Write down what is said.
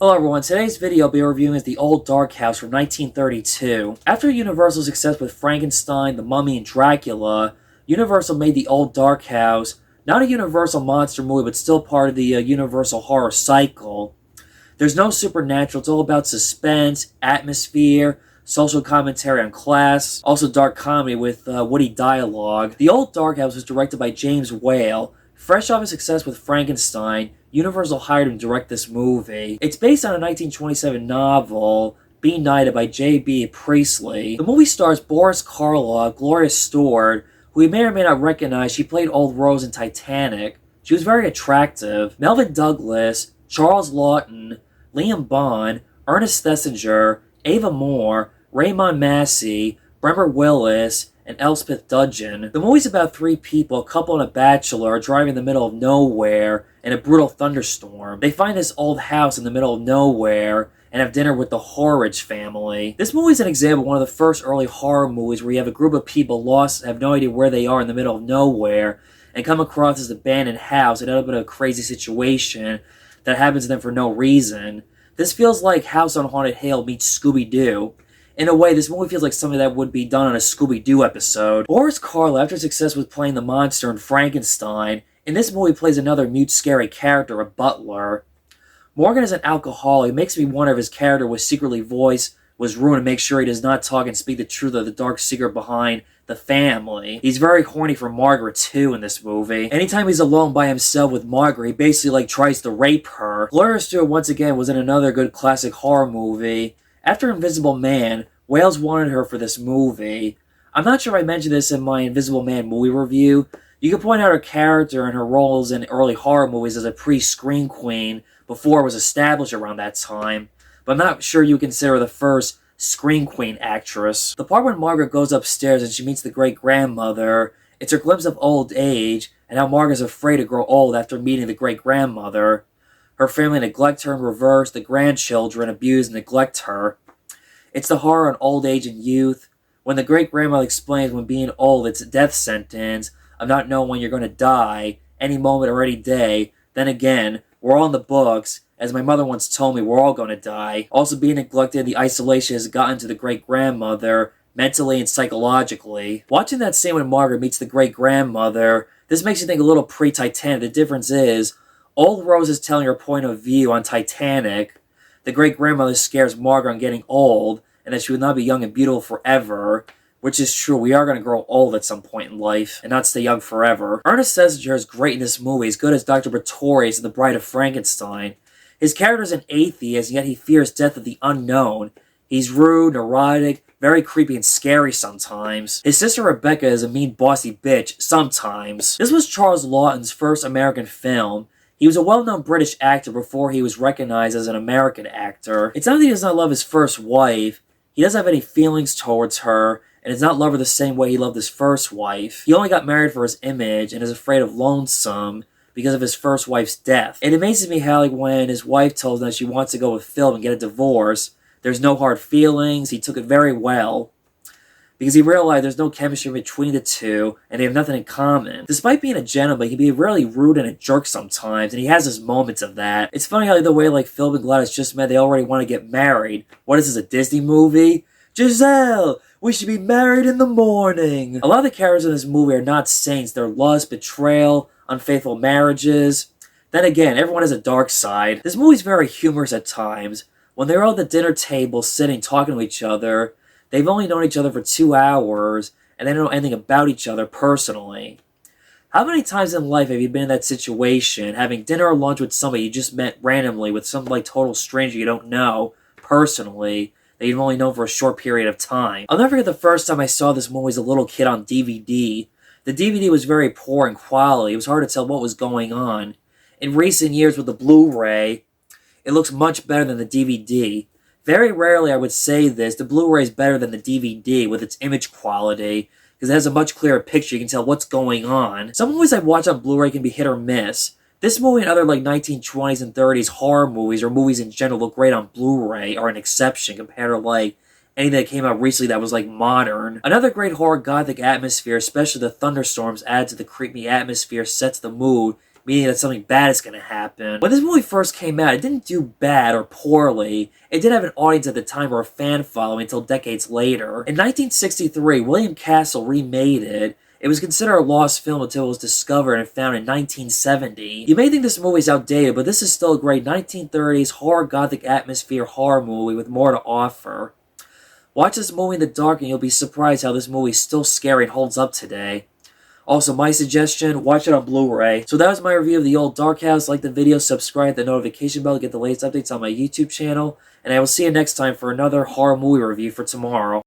Hello everyone, today's video I'll be reviewing is The Old Dark House from 1932. After Universal's success with Frankenstein, The Mummy, and Dracula, Universal made The Old Dark House, not a Universal monster movie, but still part of the Universal horror cycle. There's no supernatural, it's all about suspense, atmosphere, social commentary on class, also dark comedy with witty dialogue. The Old Dark House was directed by James Whale. Fresh off his success with Frankenstein, Universal hired him to direct this movie. It's based on a 1927 novel, Be Knighted by J.B. Priestley. The movie stars Boris Karloff, Gloria Stewart, who you may or may not recognize. She played Old Rose in Titanic. She was very attractive. Melvin Douglas, Charles Lawton, Liam Bond, Ernest Thesiger, Ava Moore, Raymond Massey, Bremer Willis, and Elspeth Dudgeon. The movie's about three people, a couple and a bachelor, driving in the middle of nowhere in a brutal thunderstorm. They find this old house in the middle of nowhere and have dinner with the Horace family. This movie is an example of one of the first early horror movies where you have a group of people lost, have no idea where they are in the middle of nowhere, and come across this abandoned house and end up in a crazy situation that happens to them for no reason. This feels like House on Haunted Hill meets Scooby-Doo. In a way, this movie feels like something that would be done on a Scooby-Doo episode. Boris Karloff, after success with playing the monster in Frankenstein, in this movie plays another mute, scary character, a butler. Morgan is an alcoholic. It makes me wonder if his character was secretly voiced, was ruined to make sure he does not talk and speak the truth of the dark secret behind the family. He's very horny for Margaret, too, in this movie. Anytime he's alone by himself with Margaret, he basically, tries to rape her. Gloria Stewart, once again, was in another good classic horror movie. After Invisible Man, Wales wanted her for this movie. I'm not sure if I mentioned this in my Invisible Man movie review. You can point out her character and her roles in early horror movies as a pre-scream queen before it was established around that time, but I'm not sure you consider her the first scream queen actress. The part when Margaret goes upstairs and she meets the great-grandmother, it's her glimpse of old age and how Margaret's afraid to grow old after meeting the great-grandmother. Her family neglect her in reverse, the grandchildren abuse and neglect her. It's the horror on old age and youth. When the great-grandmother explains when being old it's a death sentence, of not knowing when you're going to die, any moment or any day, then again, we're all in the books. As my mother once told me, we're all going to die. Also, being neglected, the isolation has gotten to the great-grandmother, mentally and psychologically. Watching that scene when Margaret meets the great-grandmother, this makes you think a little pre-Titanic. The difference is, Old Rose is telling her point of view on Titanic. The great-grandmother scares Margaret on getting old, and that she would not be young and beautiful forever, which is true. We are going to grow old at some point in life, and not stay young forever. Ernest Thesiger is great in this movie, as good as Dr. Pretorius in The Bride of Frankenstein. His character is an atheist, and yet he fears death of the unknown. He's rude, neurotic, very creepy and scary sometimes. His sister Rebecca is a mean, bossy bitch sometimes. This was Charles Lawton's first American film. He was a well-known British actor before he was recognized as an American actor. It's not that he does not love his first wife. He doesn't have any feelings towards her, and does not love her the same way he loved his first wife. He only got married for his image, and is afraid of lonesome because of his first wife's death. It amazes me how, when his wife tells him that she wants to go with Phil and get a divorce, there's no hard feelings. He took it very well, because he realized there's no chemistry between the two, and they have nothing in common. Despite being a gentleman, he can be really rude and a jerk sometimes, and he has his moments of that. It's funny how the way Phil and Gladys just met, they already want to get married. What is this, a Disney movie? Giselle, we should be married in the morning. A lot of the characters in this movie are not saints. They're lust, betrayal, unfaithful marriages. Then again, everyone has a dark side. This movie's very humorous at times. When they're all at the dinner table sitting, talking to each other, they've only known each other for 2 hours, and they don't know anything about each other personally. How many times in life have you been in that situation, having dinner or lunch with somebody you just met randomly, with some total stranger you don't know personally, that you've only known for a short period of time? I'll never forget the first time I saw this movie as a little kid on DVD. The DVD was very poor in quality. It was hard to tell what was going on. In recent years with the Blu-ray, it looks much better than the DVD. Very rarely I would say this, the Blu-ray is better than the DVD with its image quality, because it has a much clearer picture. You can tell what's going on. Some movies I watch on Blu-ray can be hit or miss. This movie and other 1920s and 30s horror movies, or movies in general, look great on Blu-ray, are an exception compared to anything that came out recently that was modern. Another great horror gothic atmosphere, especially the thunderstorms, add to the creepy atmosphere, sets the mood, meaning that something bad is going to happen. When this movie first came out, it didn't do bad or poorly. It did have an audience at the time or a fan following until decades later. In 1963, William Castle remade it. It was considered a lost film until it was discovered and found in 1970. You may think this movie is outdated, but this is still a great 1930s horror gothic atmosphere horror movie with more to offer. Watch this movie in the dark and you'll be surprised how this movie is still scary and holds up today. Also, my suggestion, watch it on Blu-ray. So that was my review of The Old Dark House. Like the video, subscribe, the notification bell to get the latest updates on my YouTube channel. And I will see you next time for another horror movie review for tomorrow.